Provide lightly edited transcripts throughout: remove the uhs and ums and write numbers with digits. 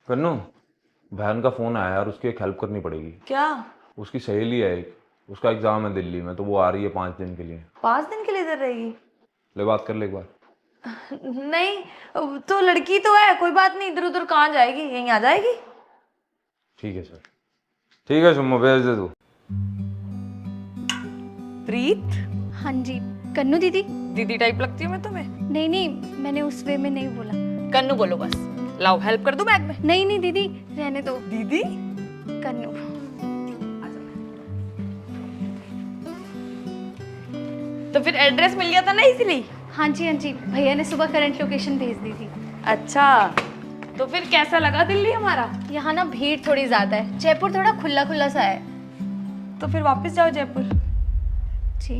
कन्नू, बहन का फोन आया यार, उसकी एक हेल्प करनी पड़ेगी। क्या? उसकी सहेली है एक, उसका एग्जाम है दिल्ली में, तो वो आ रही है 5 दिन के लिए। 5 दिन के लिए इधर रहेगी? ले बात कर ले एक बार। नहीं, तो लड़की तो है, कोई बात नहीं, इधर उधर कहाँ जाएगी, यहीं आ जाएगी। ठीक है सर, ठीक है सुम्मो, भेज दे तू। प्रीत, हाँ जी। कन्नू दीदी? दीदी टाइप लगती हूँ मैं तुम्हें? नहीं नहीं, मैंने उस वे में नहीं बोला। कन्नू बोलो बस। लाओ हेल्प कर दूं बैग में? नहीं नहीं दीदी, रहने दो। दीदी? कन्नू। तो फिर एड्रेस मिल गया था ना इजीली? हाँ जी, भैया ने सुबह करंट लोकेशन भेज दी थी। अच्छा, तो फिर कैसा लगा दिल्ली हमारा? यहाँ ना भीड़ थोड़ी ज्यादा है, जयपुर थोड़ा खुला खुला सा है। तो फिर वापस जाओ जयपुर। जी।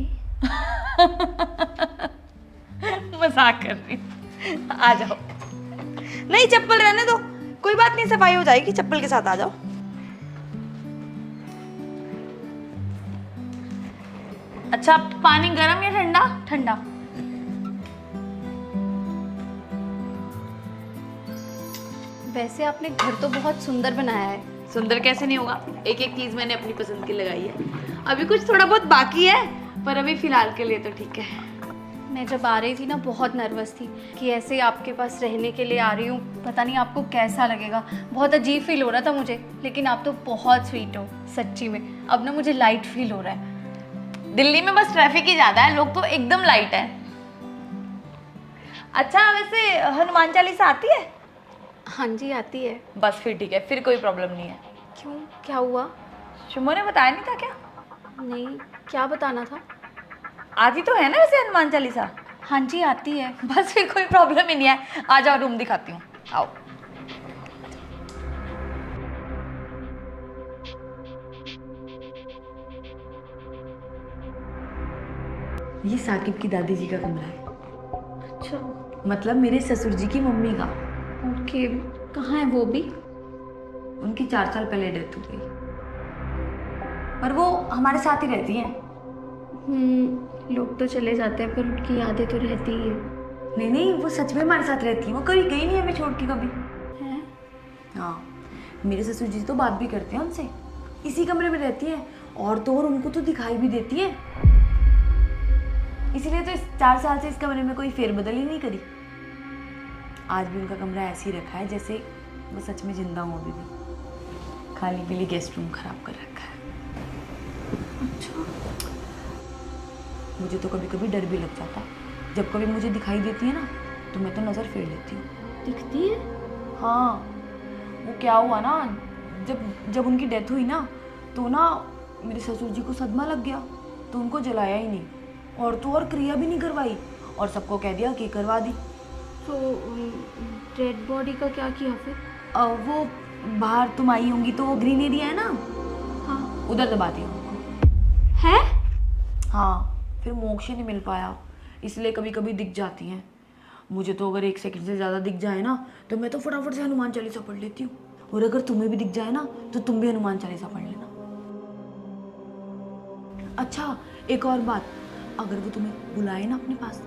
मजाक कर रही हूँ। आ जाओ। नहीं, चप्पल रहने दो, कोई बात नहीं, सफाई हो जाएगी, चप्पल के साथ आ जाओ। अच्छा, पानी गर्म या ठंडा? ठंडा। वैसे आपने घर तो बहुत सुंदर बनाया है। सुंदर कैसे नहीं होगा, एक एक चीज मैंने अपनी पसंद की लगाई है। अभी कुछ थोड़ा बहुत बाकी है, पर अभी फिलहाल के लिए तो ठीक है। मैं जब आ रही थी ना बहुत नर्वस थी कि ऐसे आपके पास रहने के लिए आ रही हूँ, पता नहीं आपको कैसा लगेगा। बहुत अजीब फील हो रहा था मुझे, लेकिन आप तो बहुत स्वीट हो सच्ची में। अब ना मुझे लाइट फील हो रहा है। दिल्ली में बस ट्रैफिक ही ज्यादा है, लोग तो एकदम लाइट है। अच्छा, वैसे हनुमान चालीसा आती है? हाँ जी आती है। बस फिर ठीक है, फिर कोई प्रॉब्लम नहीं है। क्यों, क्या हुआ? शुमो ने बताया नहीं था क्या? नहीं, क्या बताना था? आती तो है ना वैसे हनुमान चालीसा? हाँ जी आती है। बस फिर कोई प्रॉब्लम ही नहीं है। आ जाओ, रूम दिखाती हूँ, आओ। ये साकिब की दादी जी का कमरा है। अच्छा। मतलब मेरे ससुर जी की मम्मी का। ओके, कहाँ है वो भी? उनकी 4 साल पहले डेथ हो गई, पर वो हमारे साथ ही रहती हैं। लोग तो चले जाते हैं पर उनकी यादें तो रहती ही है। नहीं नहीं, वो सच में हमारे साथ रहती हैं, वो कभी गई नहीं हमें छोड़ के कभी। हैं? हाँ, मेरे ससुर जी तो बात भी करते हैं उनसे, इसी कमरे में रहती हैं, और तो और उनको तो दिखाई भी देती है। इसीलिए तो इस 4 साल से इस कमरे में कोई फेरबदल ही नहीं करी। आज भी उनका कमरा ऐसे ही रखा है जैसे वो सच में जिंदा हो अभी भी। खाली पीली गेस्ट रूम खराब कर रखा है। अच्छा। मुझे तो कभी कभी डर भी लग जाता है, जब कभी मुझे दिखाई देती है ना तो मैं तो नज़र फेर लेती हूँ। दिखती है? हाँ, वो क्या हुआ ना, जब उनकी डेथ हुई ना, तो ना मेरे ससुर जी को सदमा लग गया, तो उनको जलाया ही नहीं, और तो और क्रिया भी नहीं करवाई, और सबको कह दिया कि करवा दी। तो डेड बॉडी का क्या किया फिर? वो बाहर तुम आई होंगी तो वो ग्रीन एरिया है ना, हाँ। उधर दबा दिया उनको। है? हाँ, फिर मोक्ष नहीं मिल पाया, इसलिए कभी कभी दिख जाती हैं। मुझे तो अगर 1 सेकंड से ज़्यादा दिख जाए ना तो मैं तो फटाफट से हनुमान चालीसा पढ़ लेती हूँ, और अगर तुम्हें भी दिख जाए ना तो तुम भी हनुमान चालीसा पढ़ लेना। अच्छा, एक और बात, अगर वो तुम्हें बुलाए ना अपने पास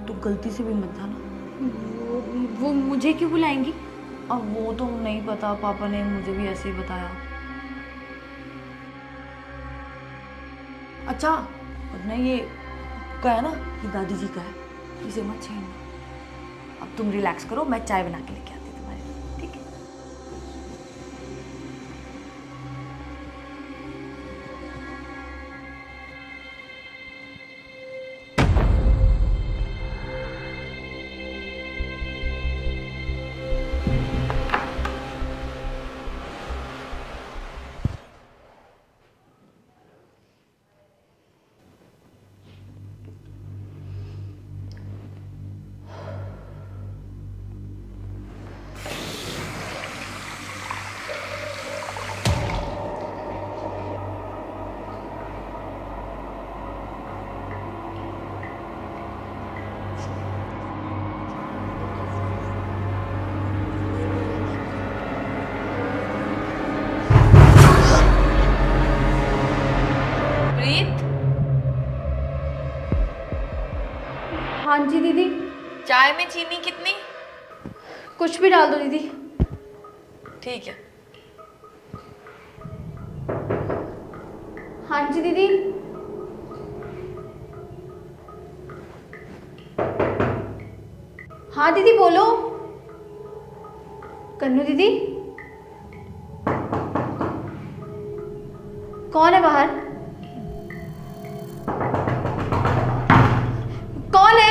तो गलती से भी मत जाना। वो मुझे क्यों बुलाएंगी? अब वो तो नहीं पता, पापा ने मुझे भी ऐसे ही बताया। अच्छा, वरना ये का है ना, ये दादी जी का है, इसे मत छेड़ना। अब तुम रिलैक्स करो, मैं चाय बना के लेके आती हूँ तुम्हारे लिए, ठीक है? प्रीत, हाँ जी दीदी। चाय में चीनी कितनी? कुछ भी डाल दो दीदी। ठीक है। हाँ जी दीदी। हाँ दीदी बोलो। कन्नू दीदी, कौन है बाहर? कौन है?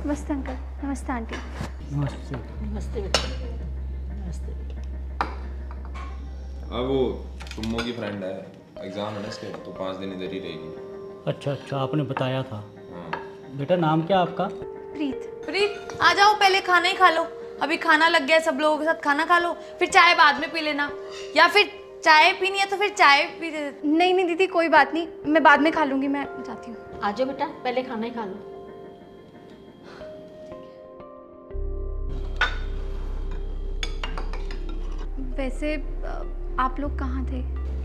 नमस्ते अंकल। नमस्ते आंटी। नमस्ते। नमस्ते बेटा। नमस्ते। अब वो सुम्मो की फ्रेंड है, एग्ज़ाम है ना इसके, तो 5 दिन इधर ही रहेगी। अच्छा अच्छा, आपने बताया था। हाँ। बेटा नाम क्या आपका? प्रीत। प्रीत आ जाओ, पहले खाना ही खा लो। अभी खाना लग गया है, सब लोगों के साथ खाना खा लो, फिर चाय बाद में पी लेना, या फिर चाय पीनी है तो फिर चाय पी दे। नहीं नहीं दीदी कोई बात नहीं, मैं बाद में खा लूँगी, मैं जाती हूँ। आ जाओ बेटा, पहले खाना ही खा लो। वैसे आप लोग कहाँ थे?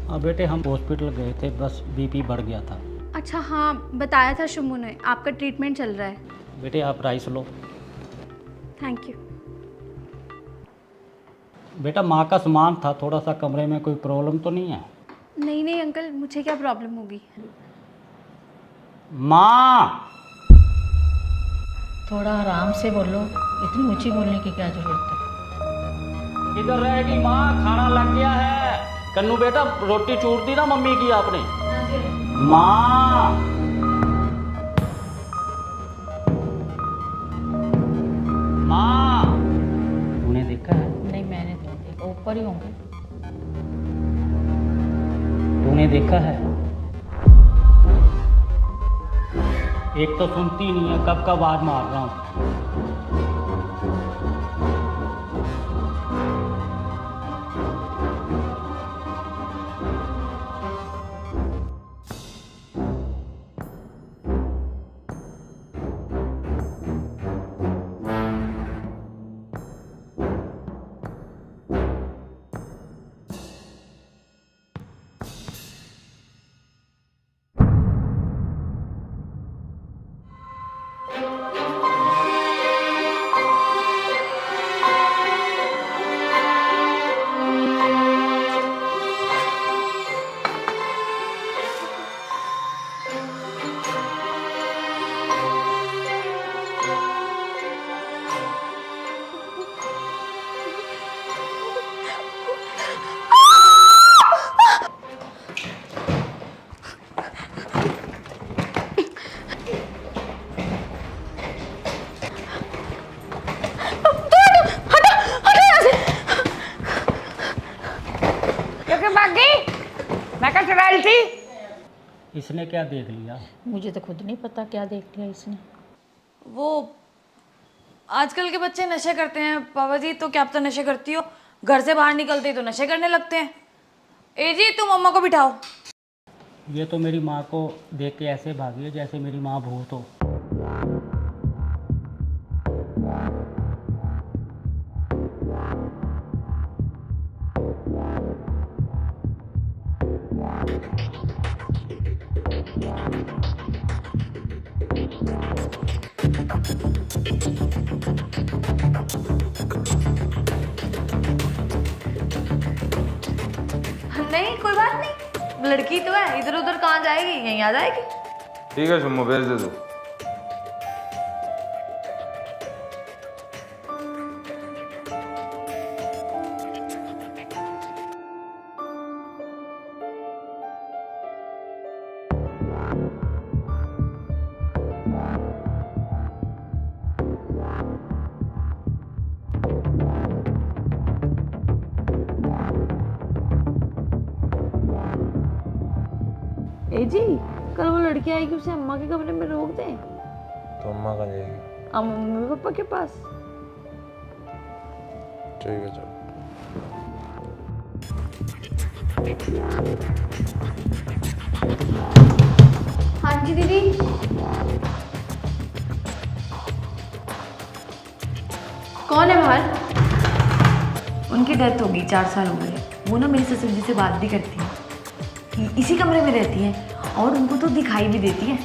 हाँ बेटे, हम हॉस्पिटल गए थे, बस बीपी बढ़ गया था। अच्छा हाँ, बताया था शुम्भू ने, आपका ट्रीटमेंट चल रहा है। बेटे आप राइस लो। Thank you. बेटा माँ का सामान था थोड़ा सा कमरे में, कोई प्रॉब्लम तो नहीं है? नहीं नहीं अंकल, मुझे क्या प्रॉब्लम होगी? माँ! थोड़ा आराम से बोलो, इतनी ऊंची बोलने की क्या जरूरत है? किधर रहेगी माँ, खाना लग गया है। कन्नू बेटा रोटी चूर दी ना मम्मी की आपने? माँ! माँ! तूने देखा है? नहीं मैंने तो देखा, ऊपर ही होंगे। तूने देखा है? एक तो सुनती नहीं है, कब कब आवाज मार रहा हूँ। इसने क्या देख लिया? मुझे तो खुद नहीं पता क्या देख लिया इसने। वो आजकल के बच्चे नशे करते हैं पापा जी, तो क्या आप तो नशे करती हो? घर से बाहर निकलते ही तो नशे करने लगते हैं। ए जी तुम मम्मा को बिठाओ। ये तो मेरी माँ को देख के ऐसे भागी है जैसे मेरी माँ भूत हो। नहीं कोई बात नहीं, लड़की तो है, इधर उधर कहाँ जाएगी, यहीं आ जाएगी। ठीक है शुम्मो, भेज दे दो। ए जी, कल वो लड़की आएगी, उसे अम्मा के कमरे में रोक दें। तो अम्मा कहाँ जाएगी? मम्मी पापा के पास। ठीक है चलो। हाँ जी दीदी। कौन है बाहर? उनकी डेथ होगी, 4 साल हो गए। वो ना मेरी ससुर जी से बात भी करती है, इसी कमरे में रहती है और उनको तो दिखाई भी देती है।